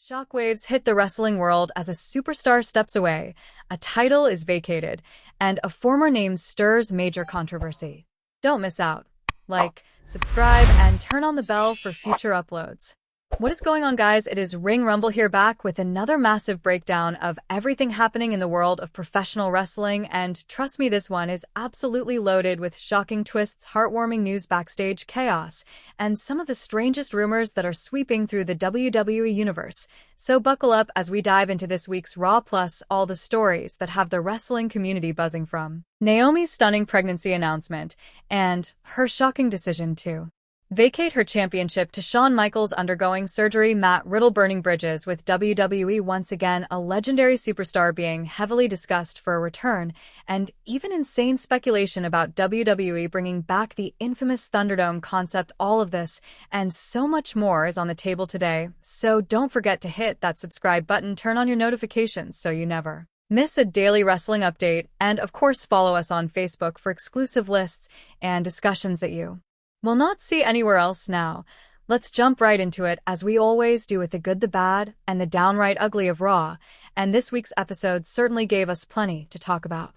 Shockwaves hit the wrestling world as a superstar steps away, a title is vacated, and a former name stirs major controversy. Don't miss out. Like, subscribe, and turn on the bell for future uploads. What is going on, guys? It is Ring Rumble here, back with another massive breakdown of everything happening in the world of professional wrestling, and trust me, this one is absolutely loaded with shocking twists, heartwarming news, backstage chaos, and some of the strangest rumors that are sweeping through the WWE universe. So buckle up as we dive into this week's Raw, plus all the stories that have the wrestling community buzzing, from Naomi's stunning pregnancy announcement and her shocking decision to vacate her championship to Shawn Michaels undergoing surgery, Matt Riddle burning bridges with WWE once again, a legendary superstar being heavily discussed for a return, and even insane speculation about WWE bringing back the infamous Thunderdome concept. All of this and so much more is on the table today, so don't forget to hit that subscribe button, turn on your notifications so you never miss a daily wrestling update, and of course follow us on Facebook for exclusive lists and discussions that you will not see anywhere else. Now, let's jump right into it, as we always do, with the good, the bad, and the downright ugly of Raw, and this week's episode certainly gave us plenty to talk about.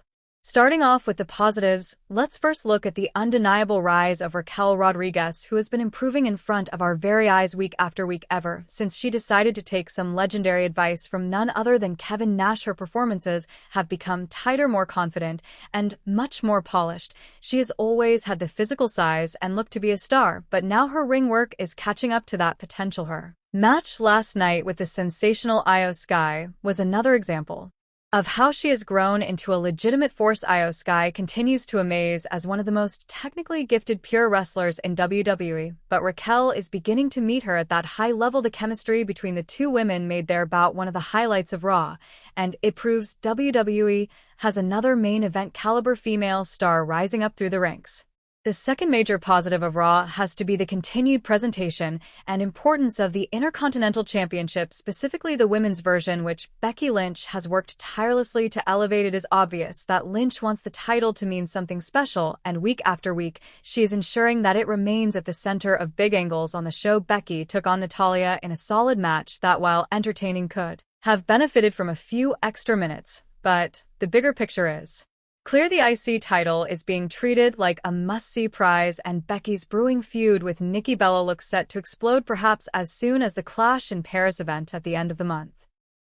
Starting off with the positives, let's first look at the undeniable rise of Raquel Rodriguez, who has been improving in front of our very eyes week after week ever since she decided to take some legendary advice from none other than Kevin Nash. Her performances have become tighter, more confident, and much more polished. She has always had the physical size and looked to be a star, but now her ring work is catching up to that potential. Her match last night with the sensational Io Sky was another example of how she has grown into a legitimate force. Io Sky continues to amaze as one of the most technically gifted pure wrestlers in WWE, but Raquel is beginning to meet her at that high level. The chemistry between the two women made their bout one of the highlights of Raw, and it proves WWE has another main event caliber female star rising up through the ranks. The second major positive of Raw has to be the continued presentation and importance of the Intercontinental Championship, specifically the women's version, which Becky Lynch has worked tirelessly to elevate. It is obvious that Lynch wants the title to mean something special, and week after week, she is ensuring that it remains at the center of big angles on the show. Becky took on Natalya in a solid match that, while entertaining, could have benefited from a few extra minutes, but the bigger picture is clear. The IC title is being treated like a must-see prize, and Becky's brewing feud with Nikki Bella looks set to explode, perhaps as soon as the Clash in Paris event at the end of the month.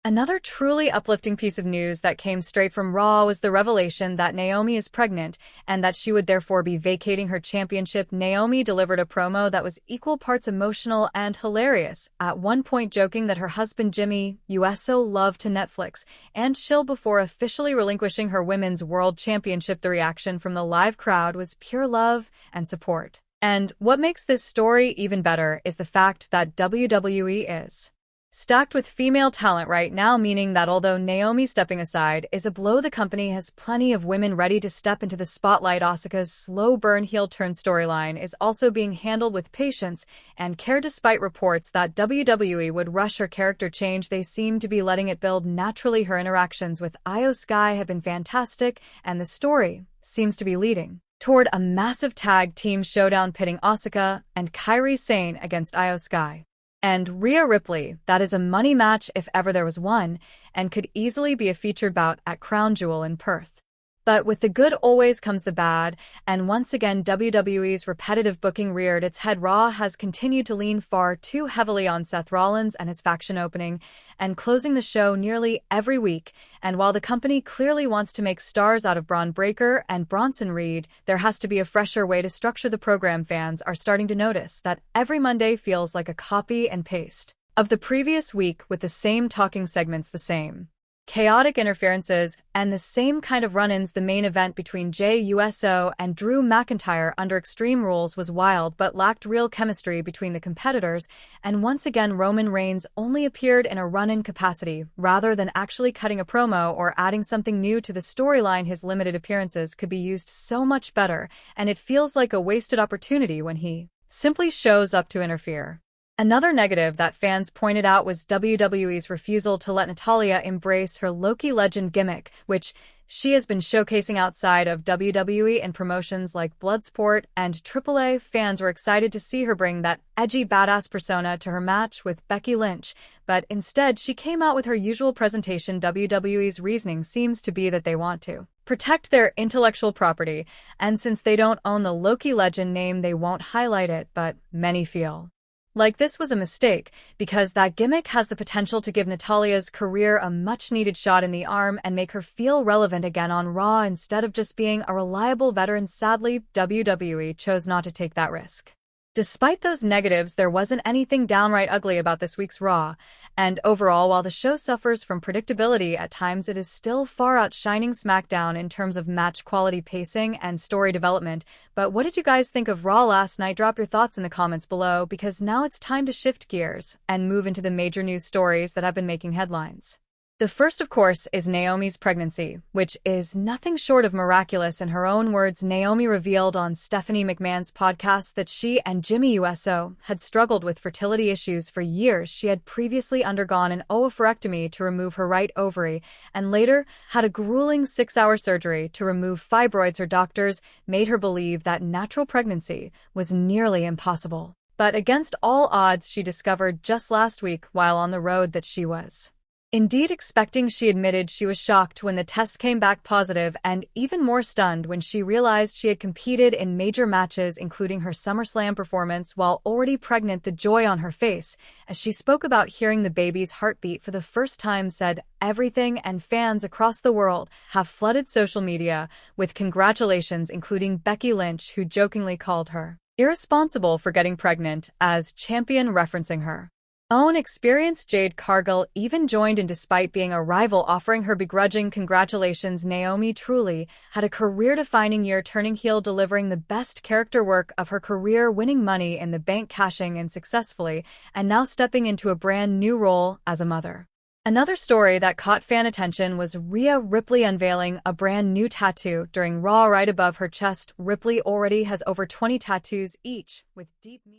Another truly uplifting piece of news that came straight from Raw was the revelation that Naomi is pregnant and that she would therefore be vacating her championship. Naomi delivered a promo that was equal parts emotional and hilarious, at one point joking that her husband Jimmy USO loved to Netflix and chill before officially relinquishing her women's world championship. The reaction from the live crowd was pure love and support. And what makes this story even better is the fact that WWE is stacked with female talent right now, meaning that although Naomi stepping aside is a blow, the company has plenty of women ready to step into the spotlight. Asuka's slow burn heel turn storyline is also being handled with patience and care. Despite reports that WWE would rush her character change, they seem to be letting it build naturally. Her interactions with Io Sky have been fantastic, and the story seems to be leading toward a massive tag team showdown pitting Asuka and Kairi Sane against Io Sky and Rhea Ripley. That is a money match if ever there was one, and could easily be a featured bout at Crown Jewel in Perth. But with the good always comes the bad, and once again WWE's repetitive booking reared its head. Raw has continued to lean far too heavily on Seth Rollins and his faction opening and closing the show nearly every week, and while the company clearly wants to make stars out of Braun Breaker and Bronson Reed, there has to be a fresher way to structure the program. Fans are starting to notice that every Monday feels like a copy and paste of the previous week, with the same talking segments, the same chaotic interferences, and the same kind of run-ins. The main event between Jey Uso and Drew McIntyre under Extreme Rules was wild but lacked real chemistry between the competitors, and once again Roman Reigns only appeared in a run-in capacity rather than actually cutting a promo or adding something new to the storyline. His limited appearances could be used so much better, and it feels like a wasted opportunity when he simply shows up to interfere. Another negative that fans pointed out was WWE's refusal to let Natalya embrace her Loki legend gimmick, which she has been showcasing outside of WWE in promotions like Bloodsport and AAA. Fans were excited to see her bring that edgy badass persona to her match with Becky Lynch, but instead she came out with her usual presentation. WWE's reasoning seems to be that they want to protect their intellectual property, and since they don't own the Loki legend name, they won't highlight it, but many feel like this was a mistake, because that gimmick has the potential to give Natalya's career a much-needed shot in the arm and make her feel relevant again on Raw instead of just being a reliable veteran. Sadly, WWE chose not to take that risk. Despite those negatives, there wasn't anything downright ugly about this week's Raw, and overall, while the show suffers from predictability at times, it is still far outshining SmackDown in terms of match quality, pacing, and story development. But what did you guys think of Raw last night? Drop your thoughts in the comments below, because now it's time to shift gears and move into the major news stories that have been making headlines. The first, of course, is Naomi's pregnancy, which is nothing short of miraculous. In her own words, Naomi revealed on Stephanie McMahon's podcast that she and Jimmy Uso had struggled with fertility issues for years. She had previously undergone an oophorectomy to remove her right ovary and later had a grueling 6-hour surgery to remove fibroids. Her doctors made her believe that natural pregnancy was nearly impossible. But against all odds, she discovered just last week while on the road that she was indeed expecting. She admitted she was shocked when the test came back positive and even more stunned when she realized she had competed in major matches, including her SummerSlam performance, while already pregnant. The joy on her face as she spoke about hearing the baby's heartbeat for the first time said everything, and fans across the world have flooded social media with congratulations, including Becky Lynch, who jokingly called her irresponsible for getting pregnant as champion, referencing her own experience. Jade Cargill even joined in despite being a rival, offering her begrudging congratulations. Naomi truly had a career-defining year, turning heel, delivering the best character work of her career, winning Money in the Bank, cashing in successfully, and now stepping into a brand new role as a mother. Another story that caught fan attention was Rhea Ripley unveiling a brand new tattoo during Raw right above her chest. Ripley already has over 20 tattoos, each with deep meaning.